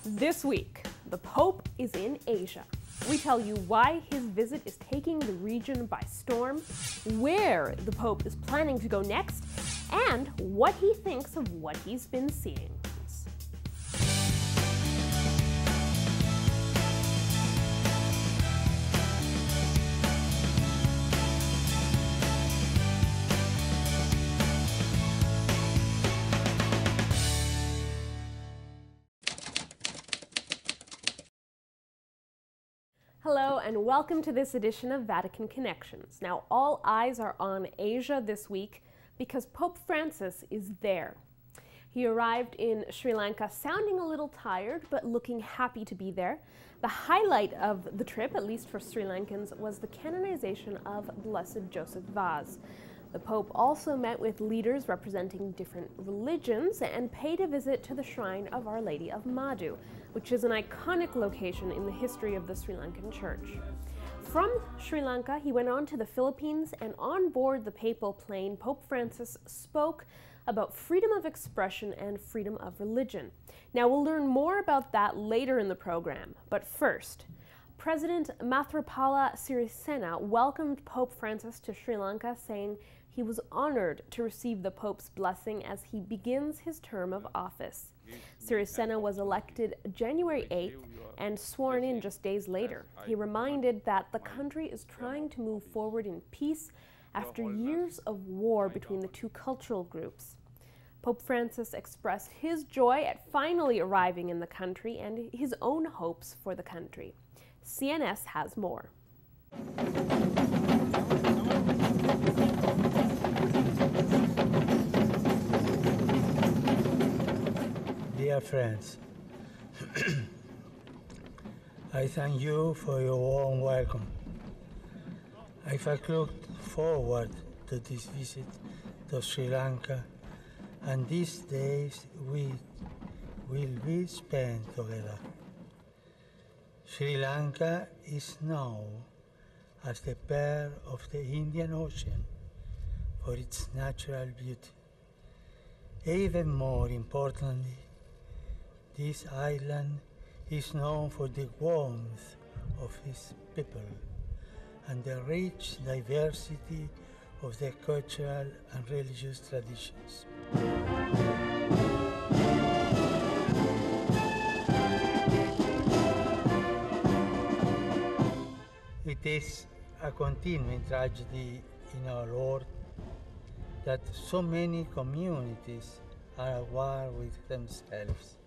This week, the Pope is in Asia. We tell you why his visit is taking the region by storm, where the Pope is planning to go next, and what he thinks of what he's been seeing. Hello and welcome to this edition of Vatican Connections. Now, all eyes are on Asia this week because Pope Francis is there. He arrived in Sri Lanka sounding a little tired but looking happy to be there. The highlight of the trip, at least for Sri Lankans, was the canonization of Blessed Joseph Vaz. The Pope also met with leaders representing different religions and paid a visit to the shrine of Our Lady of Madu, which is an iconic location in the history of the Sri Lankan Church. From Sri Lanka, he went on to the Philippines, and on board the papal plane, Pope Francis spoke about freedom of expression and freedom of religion. Now, we'll learn more about that later in the program, but first, President Mathripala Sirisena welcomed Pope Francis to Sri Lanka, saying he was honored to receive the Pope's blessing as he begins his term of office. Sirisena was elected January 8th and sworn in just days later. He reminded that the country is trying to move forward in peace after years of war between the two cultural groups. Pope Francis expressed his joy at finally arriving in the country and his own hopes for the country. CNS has more. Dear friends, I thank you for your warm welcome. I have looked forward to this visit to Sri Lanka, and these days we will be spent together. Sri Lanka is known as the pearl of the Indian Ocean for its natural beauty. Even more importantly, this island is known for the warmth of its people and the rich diversity of their cultural and religious traditions. It is a continuing tragedy in our Lord that so many communities are at war with themselves.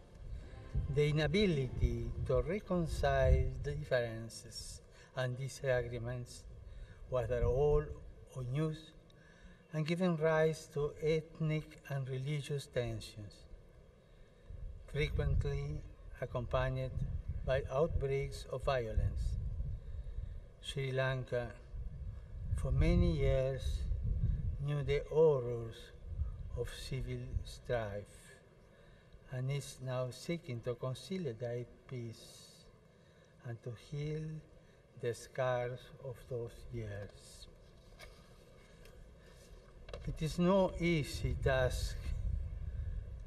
The inability to reconcile the differences and disagreements, whether old or new, and giving rise to ethnic and religious tensions, frequently accompanied by outbreaks of violence. Sri Lanka, for many years, knew the horrors of civil strife and is now seeking to consolidate peace and to heal the scars of those years. It is no easy task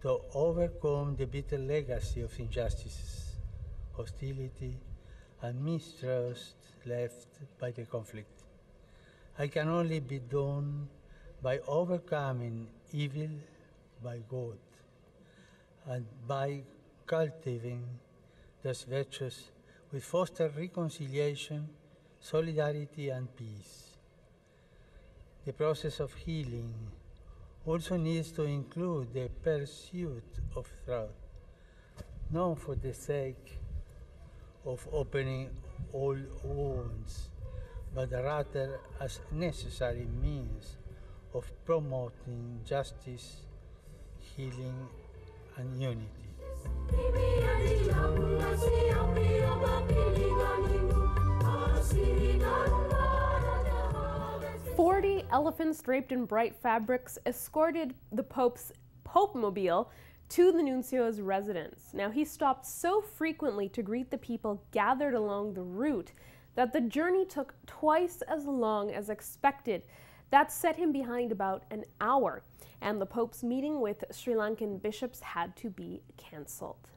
to overcome the bitter legacy of injustices, hostility, and mistrust left by the conflict. It can only be done by overcoming evil by good and by cultivating those virtues which foster reconciliation, solidarity, and peace. The process of healing also needs to include the pursuit of truth, not for the sake of opening all wounds, but rather as necessary means of promoting justice, healing, and unity. 40 elephants draped in bright fabrics escorted the Pope's Pope-mobile to the Nuncio's residence. Now, he stopped so frequently to greet the people gathered along the route that the journey took twice as long as expected. That set him behind about an hour, and the Pope's meeting with Sri Lankan bishops had to be cancelled.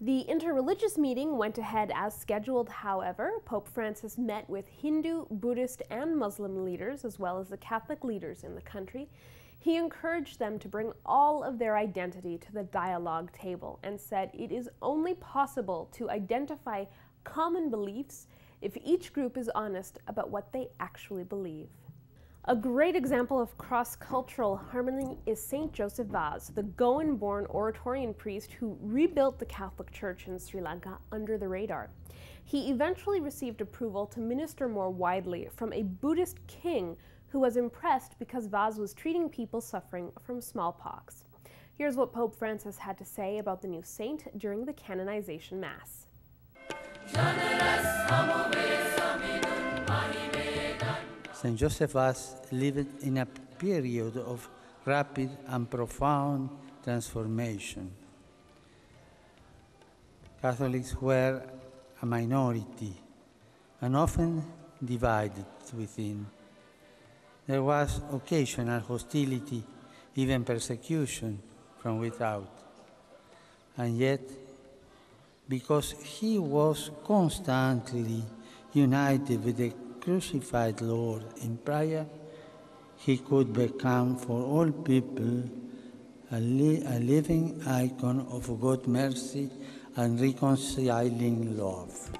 The interreligious meeting went ahead as scheduled, however. Pope Francis met with Hindu, Buddhist, and Muslim leaders, as well as the Catholic leaders in the country. He encouraged them to bring all of their identity to the dialogue table and said it is only possible to identify common beliefs if each group is honest about what they actually believe. A great example of cross-cultural harmony is Saint Joseph Vaz, the Goan-born Oratorian priest who rebuilt the Catholic Church in Sri Lanka under the radar. He eventually received approval to minister more widely from a Buddhist king who was impressed because Vaz was treating people suffering from smallpox. Here's what Pope Francis had to say about the new saint during the canonization Mass. St. Joseph Vaz lived in a period of rapid and profound transformation. Catholics were a minority and often divided within. There was occasional hostility, even persecution from without. And yet, because he was constantly united with the crucified Lord in prayer, he could become for all people a living icon of God's mercy and reconciling love.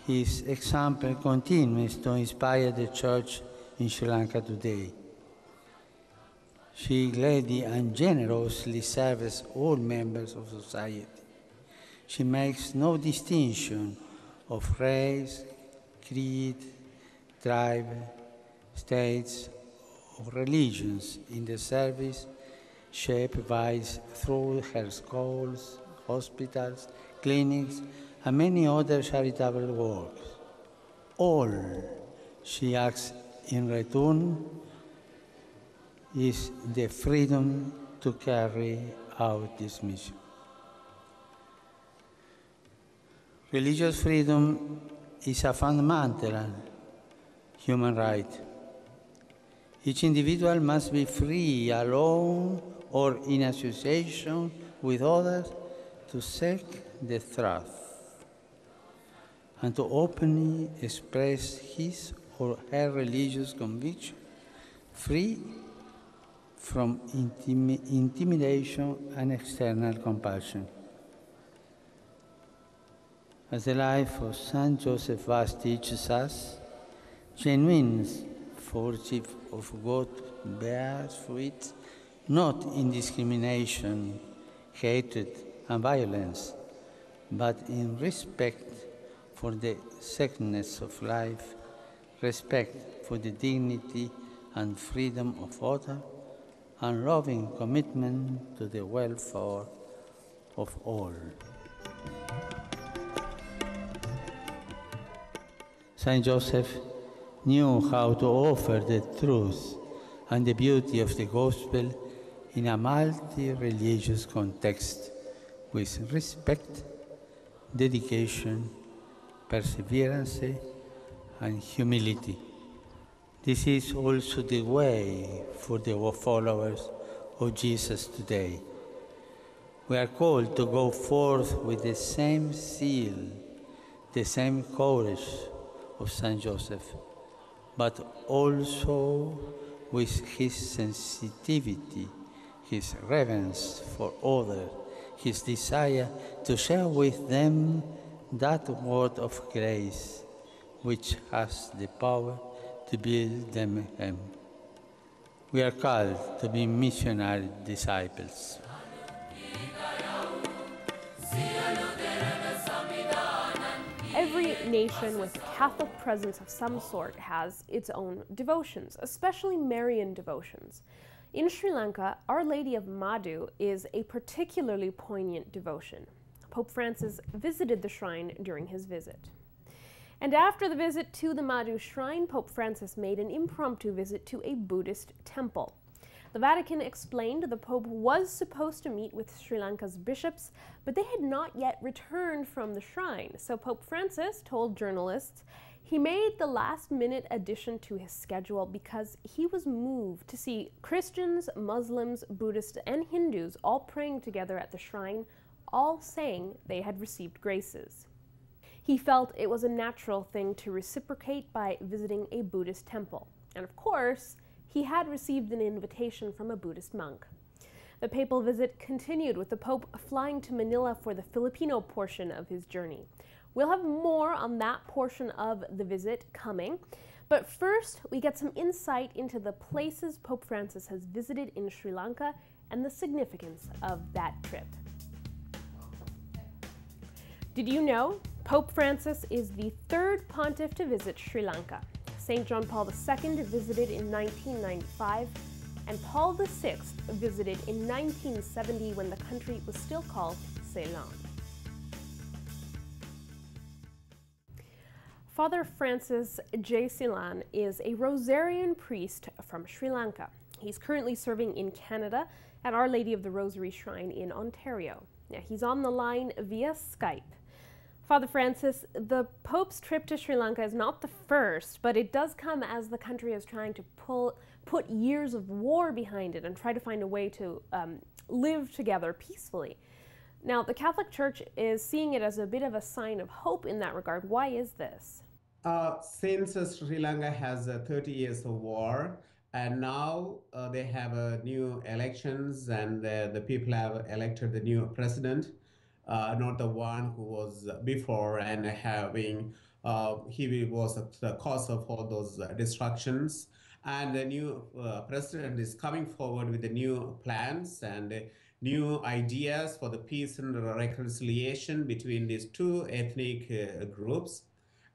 His example continues to inspire the Church in Sri Lanka today. She gladly and generously serves all members of society. She makes no distinction of race, creed, tribe, states, or religions in the service she provides through her schools, hospitals, clinics, and many other charitable works. All she asks in return is the freedom to carry out this mission. Religious freedom is a fundamental human right. Each individual must be free, alone or in association with others, to seek the truth and to openly express his or her religious conviction, free from intimidation and external compulsion. As the life of Saint Joseph Vaz teaches us, genuine worship of God bears fruit not in discrimination, hatred, and violence, but in respect for the sacredness of life, respect for the dignity and freedom of others, and loving commitment to the welfare of all. Saint Joseph knew how to offer the truth and the beauty of the gospel in a multi-religious context with respect, dedication, perseverance, and humility. This is also the way for the followers of Jesus today. We are called to go forth with the same zeal, the same courage of Saint Joseph, but also with his sensitivity, his reverence for others, his desire to share with them that word of grace which has the power to build them. We are called to be missionary disciples. Every nation with a Catholic presence of some sort has its own devotions, especially Marian devotions. In Sri Lanka, Our Lady of Madu is a particularly poignant devotion. Pope Francis visited the shrine during his visit. And after the visit to the Madu shrine, Pope Francis made an impromptu visit to a Buddhist temple. The Vatican explained the Pope was supposed to meet with Sri Lanka's bishops, but they had not yet returned from the shrine. So Pope Francis told journalists He made the last-minute addition to his schedule because he was moved to see Christians, Muslims, Buddhists, and Hindus all praying together at the shrine, all saying they had received graces. He felt it was a natural thing to reciprocate by visiting a Buddhist temple. And of course, he had received an invitation from a Buddhist monk. The papal visit continued with the Pope flying to Manila for the Filipino portion of his journey. We'll have more on that portion of the visit coming, but first we get some insight into the places Pope Francis has visited in Sri Lanka and the significance of that trip. Did you know Pope Francis is the third pontiff to visit Sri Lanka? St. John Paul II visited in 1995, and Paul VI visited in 1970 when the country was still called Ceylon. Father Francis J. Ceylon is a Rosarian priest from Sri Lanka. He's currently serving in Canada at Our Lady of the Rosary Shrine in Ontario. Now, he's on the line via Skype. Father Francis, the Pope's trip to Sri Lanka is not the first, but it does come as the country is trying to put years of war behind it and try to find a way to live together peacefully. Now, the Catholic Church is seeing it as a bit of a sign of hope in that regard. Why is this? Since Sri Lanka has 30 years of war, and now they have new elections, and the people have elected the new president, not the one who was before and having, he was the cause of all those destructions. And the new president is coming forward with the new plans and new ideas for the peace and reconciliation between these two ethnic groups.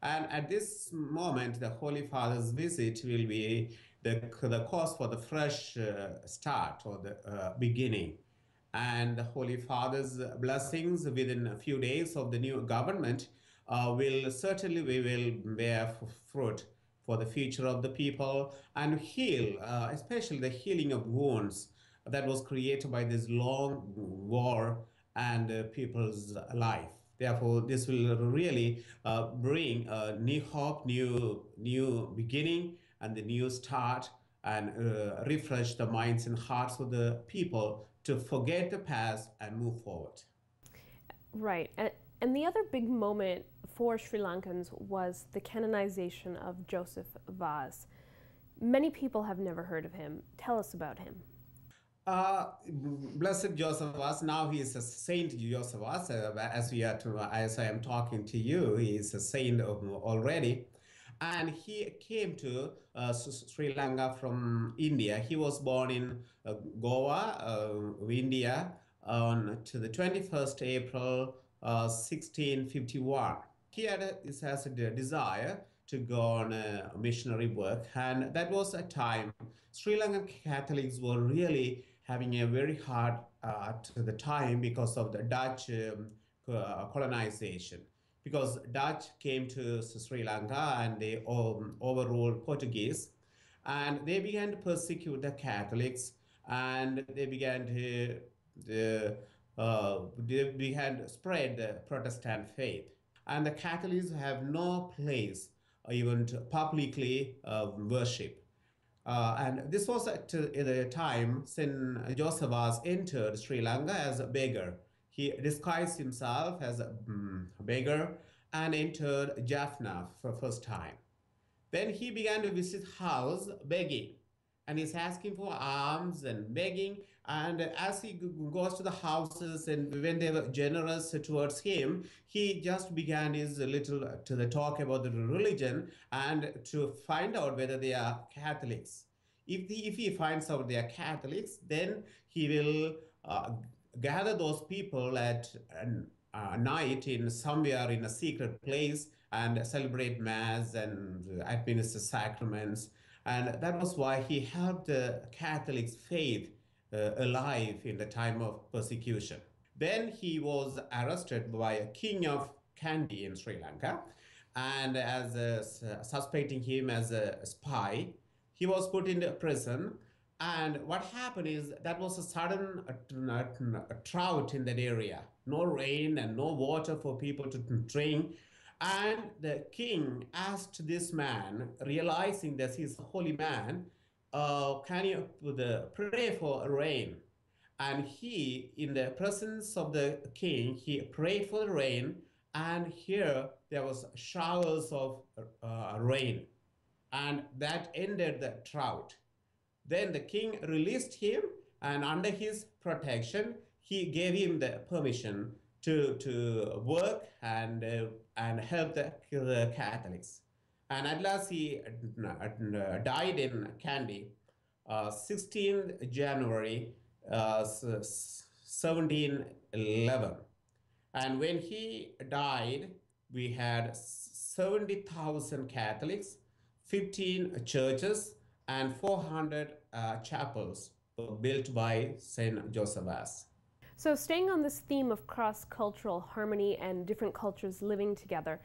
And at this moment, the Holy Father's visit will be the cause for the fresh start or the beginning. And the Holy Father's blessings within a few days of the new government we will bear fruit for the future of the people and heal, especially the healing of wounds that was created by this long war and people's life. Therefore, this will really bring a new hope, new beginning, and the new start, and refresh the minds and hearts of the people to forget the past and move forward. Right. And the other big moment for Sri Lankans was the canonization of Joseph Vaz. Many people have never heard of him. Tell us about him. Blessed Joseph Vaz, now he is a Saint Joseph Vaz, as I am talking to you, he is a saint already. And he came to Sri Lanka from India. He was born in Goa, India, on to the 21st April 1651. He has a desire to go on missionary work, and that was a time Sri Lankan Catholics were really having a very hard at the time because of the Dutch colonization. Because Dutch came to Sri Lanka and they overruled Portuguese, and they began to persecute the Catholics, and they began to spread the Protestant faith. And the Catholics have no place even to publicly worship. And this was at the time St. Joseph Vaz entered Sri Lanka as a beggar. He disguised himself as a beggar and entered Jaffna for the first time. Then he began to visit house begging, and he's asking for alms and begging. And as he goes to the houses, and when they were generous towards him, he just began his little to the talk about the religion and to find out whether they are Catholics. If he finds out they are Catholics, then he will gather those people at night in somewhere in a secret place and celebrate mass and administer sacraments. And that was why he helped the Catholics' faith alive in the time of persecution. Then he was arrested by a king of Kandy in Sri Lanka, and as suspecting him as a spy, he was put into prison. And what happened is that was a sudden drought in that area. No rain and no water for people to drink. And the king asked this man, realizing that he's a holy man, can you pray for rain? And he, in the presence of the king, he prayed for the rain, and here there was showers of rain, and that ended the drought. Then the king released him, and under his protection, he gave him the permission to work and help the Catholics. And at last he died in Kandy, 16th January 1711. And when he died, we had 70,000 Catholics, 15 churches, and 400 chapels built by St. Josephus. So staying on this theme of cross-cultural harmony and different cultures living together,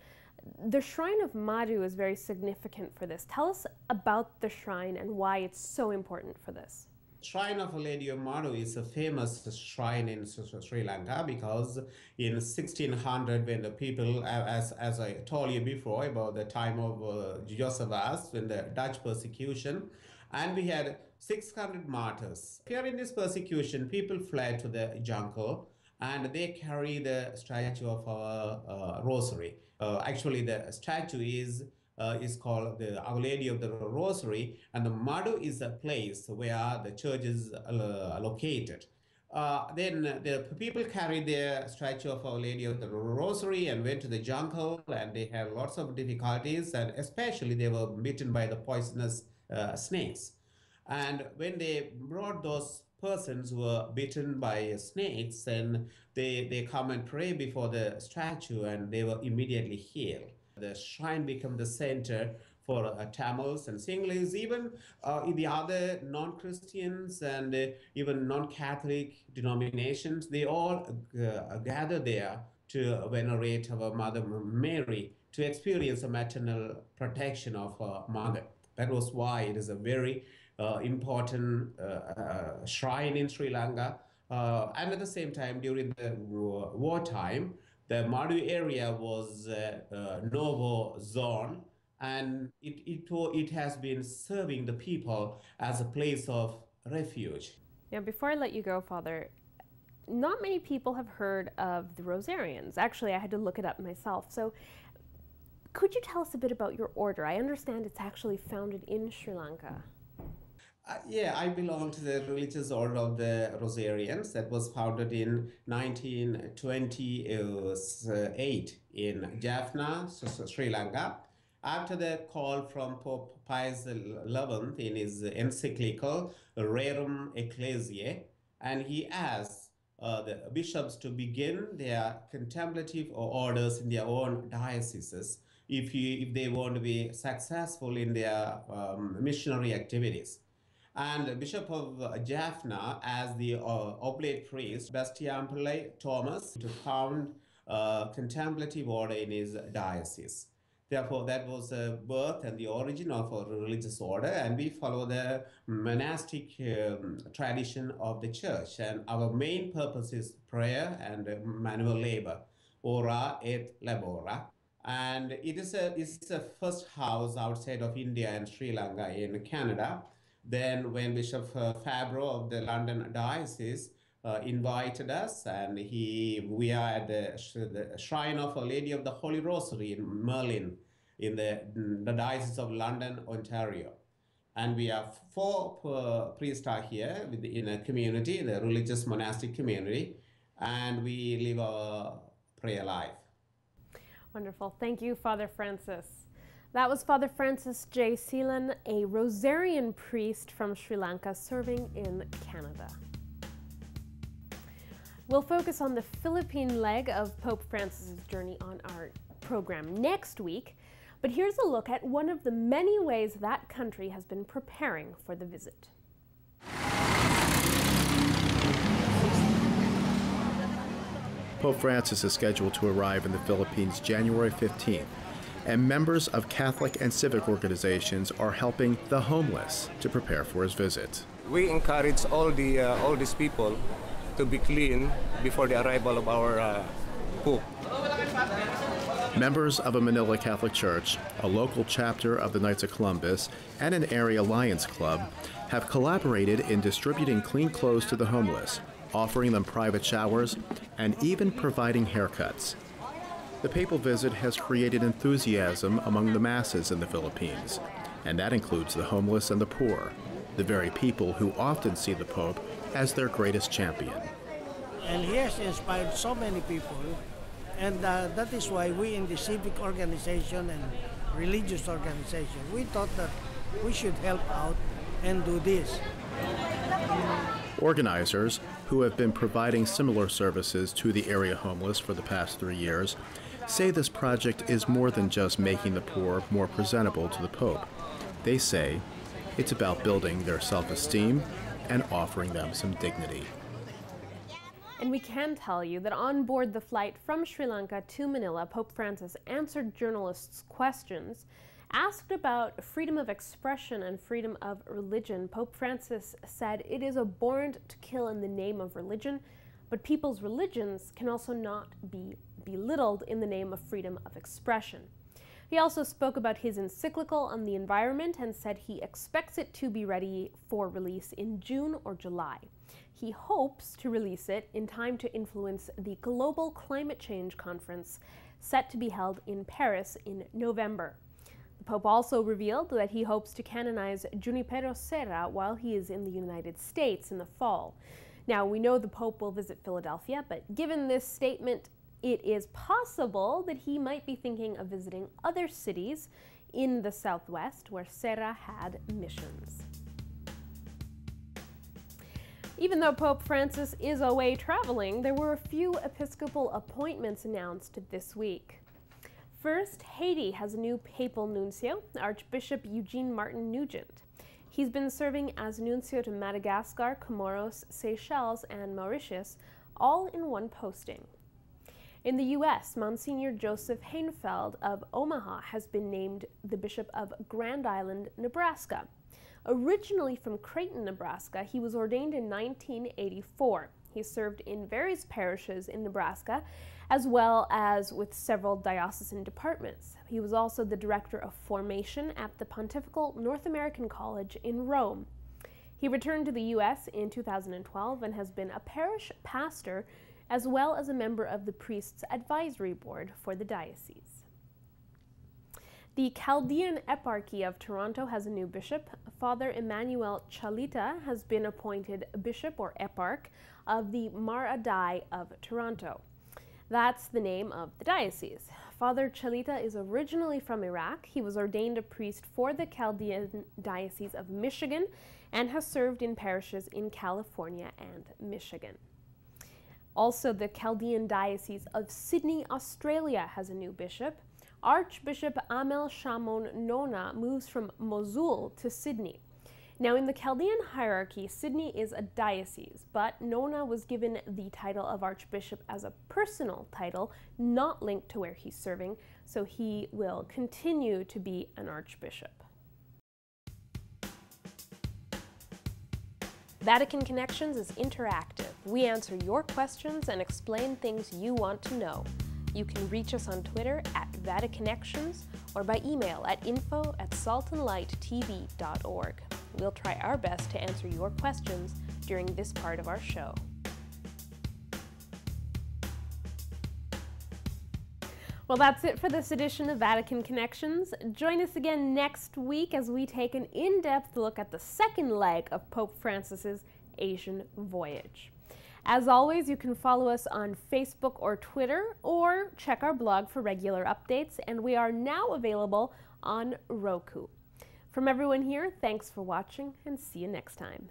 the Shrine of Madu is very significant for this. Tell us about the shrine and why it's so important for this. Shrine of Our Lady of Madu is a famous shrine in Sri Lanka because in 1600, when the people, as I told you before, about the time of Josephus, when the Dutch persecution, and we had 600 martyrs. Here in this persecution, people fled to the jungle, and they carry the statue of our Rosary. Actually, the statue is called the Our Lady of the Rosary, and the Madu is a place where the church is located. Then the people carried their statue of Our Lady of the Rosary and went to the jungle, and they had lots of difficulties, and especially they were bitten by the poisonous snakes. And when they brought those persons who were bitten by snakes, and they come and pray before the statue, and they were immediately healed. The shrine became the center for Tamils and Sinhalese, even in the other non-Christians and even non-Catholic denominations. They all gather there to venerate our Mother Mary, to experience the maternal protection of our mother. That was why it is a very important shrine in Sri Lanka. And at the same time, during the wartime, the Madu area was no-war zone, and it has been serving the people as a place of refuge. Now, before I let you go, Father, not many people have heard of the Rosarians. Actually, I had to look it up myself. So could you tell us a bit about your order? I understand it's actually founded in Sri Lanka. Yeah, I belong to the religious order of the Rosarians that was founded in 1928 in Jaffna, Sri Lanka. After the call from Pope Pius XI in his encyclical Rerum Ecclesiae, and he asked the bishops to begin their contemplative orders in their own dioceses if they want to be successful in their missionary activities. And the Bishop of Jaffna, as the oblate priest, Bastian Pillai Thomas, to found a contemplative order in his diocese. Therefore, that was the birth and the origin of our religious order, and we follow the monastic tradition of the church. And our main purpose is prayer and manual labor, ora et labora. And it's the first house outside of India and Sri Lanka in Canada. Then when Bishop Fabro of the London Diocese invited us, and we are at the Shrine of Our Lady of the Holy Rosary in Merlin, in the Diocese of London, Ontario. And we have 4 priests are here in a community, the religious monastic community, and we live our prayer life. Wonderful. Thank you, Father Francis. That was Father Francis J. Seelan, a Rosarian priest from Sri Lanka serving in Canada. We'll focus on the Philippine leg of Pope Francis's journey on our program next week, but here's a look at one of the many ways that country has been preparing for the visit. Pope Francis is scheduled to arrive in the Philippines January 15th. And members of Catholic and civic organizations are helping the homeless to prepare for his visit. We encourage all these people to be clean before the arrival of our Pope. Members of a Manila Catholic Church, a local chapter of the Knights of Columbus, and an area Lions Club have collaborated in distributing clean clothes to the homeless, offering them private showers, and even providing haircuts. The papal visit has created enthusiasm among the masses in the Philippines, and that includes the homeless and the poor, the very people who often see the Pope as their greatest champion. And he has inspired so many people, and that is why we in the civic organization and religious organization, we thought that we should help out and do this. Organizers, who have been providing similar services to the area homeless for the past 3 years, say this project is more than just making the poor more presentable to the Pope. They say it's about building their self-esteem and offering them some dignity. And we can tell you that on board the flight from Sri Lanka to Manila, Pope Francis answered journalists' questions. Asked about freedom of expression and freedom of religion, Pope Francis said it is abhorrent to kill in the name of religion, but people's religions can also not be belittled in the name of freedom of expression. He also spoke about his encyclical on the environment and said he expects it to be ready for release in June or July. He hopes to release it in time to influence the Global Climate Change Conference set to be held in Paris in November. The Pope also revealed that he hopes to canonize Junipero Serra while he is in the United States in the fall. Now, we know the Pope will visit Philadelphia, but given this statement, it is possible that he might be thinking of visiting other cities in the Southwest where Serra had missions. Even though Pope Francis is away traveling, there were a few Episcopal appointments announced this week. First, Haiti has a new papal nuncio, Archbishop Eugene Martin Nugent. He's been serving as nuncio to Madagascar, Comoros, Seychelles, and Mauritius, all in one posting. In the U.S., Monsignor Joseph Hainfeld of Omaha has been named the Bishop of Grand Island, Nebraska. Originally from Creighton, Nebraska, he was ordained in 1984. He served in various parishes in Nebraska, as well as with several diocesan departments. He was also the director of formation at the Pontifical North American College in Rome. He returned to the U.S. in 2012 and has been a parish pastor, as well as a member of the Priests Advisory Board for the diocese. The Chaldean Eparchy of Toronto has a new bishop. Father Emmanuel Chalita has been appointed bishop or eparch of the Maradai of Toronto. That's the name of the diocese. Father Chalita is originally from Iraq. He was ordained a priest for the Chaldean Diocese of Michigan and has served in parishes in California and Michigan. Also, the Chaldean Diocese of Sydney, Australia has a new bishop. Archbishop Amel Shamon Nona moves from Mosul to Sydney. Now, in the Chaldean hierarchy, Sydney is a diocese, but Nona was given the title of archbishop as a personal title, not linked to where he's serving, so he will continue to be an archbishop. Vatican Connections is interactive. We answer your questions and explain things you want to know. You can reach us on Twitter at VatiConnections or by email at info@saltandlighttv.org. We'll try our best to answer your questions during this part of our show. Well, that's it for this edition of Vatican Connections. Join us again next week as we take an in-depth look at the second leg of Pope Francis's Asian voyage. As always, you can follow us on Facebook or Twitter, or check our blog for regular updates, and we are now available on Roku. From everyone here, thanks for watching, and see you next time.